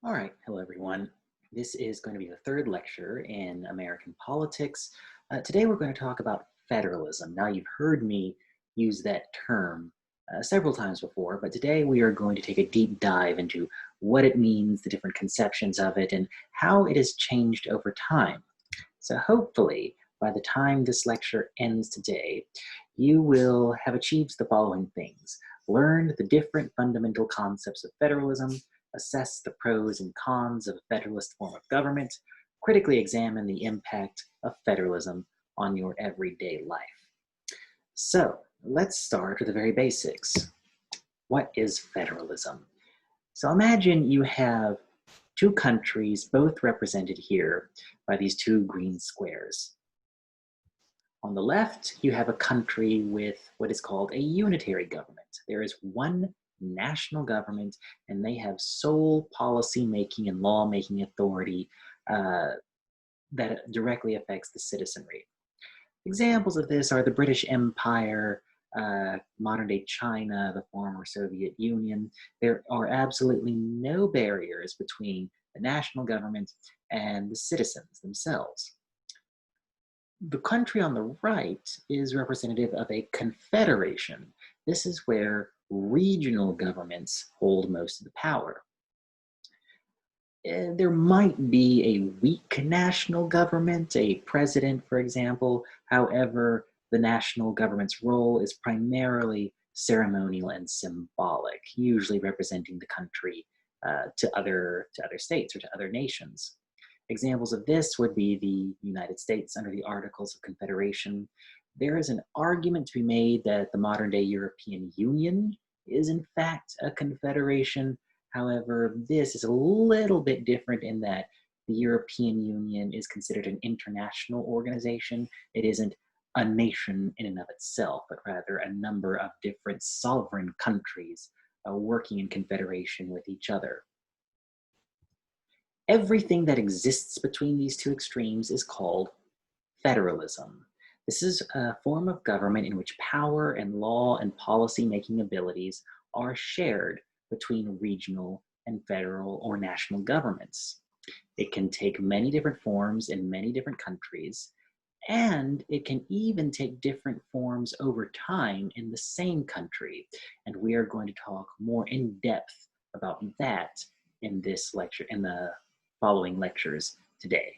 All right, hello everyone. This is going to be the third lecture in American politics. Today we're going to talk about federalism. Now you've heard me use that term several times before, but today we are going to take a deep dive into what it means, the different conceptions of it, and how it has changed over time. So hopefully, by the time this lecture ends today, you will have achieved the following things. Learned the different fundamental concepts of federalism, assess the pros and cons of a federalist form of government, critically examine the impact of federalism on your everyday life. So let's start with the very basics. What is federalism? So imagine you have two countries, both represented here by these two green squares. On the left, you have a country with what is called a unitary government. There is one national government, and they have sole policy making and law making authority that directly affects the citizenry. Examples of this are the British Empire, modern day China, the former Soviet Union. There are absolutely no barriers between the national government and the citizens themselves. The country on the right is representative of a confederation. This is where regional governments hold most of the power. There might be a weak national government, a president, for example. However, the national government's role is primarily ceremonial and symbolic, usually representing the country to other states or to other nations. Examples of this would be the United States under the Articles of Confederation. There is an argument to be made that the modern day European Union is in fact a confederation. However, this is a little bit different in that the European Union is considered an international organization. It isn't a nation in and of itself, but rather a number of different sovereign countries working in confederation with each other. Everything that exists between these two extremes is called federalism. This is a form of government in which power and law and policy-making abilities are shared between regional and federal or national governments. It can take many different forms in many different countries, and it can even take different forms over time in the same country. And we are going to talk more in depth about that in this lecture, in the following lectures today.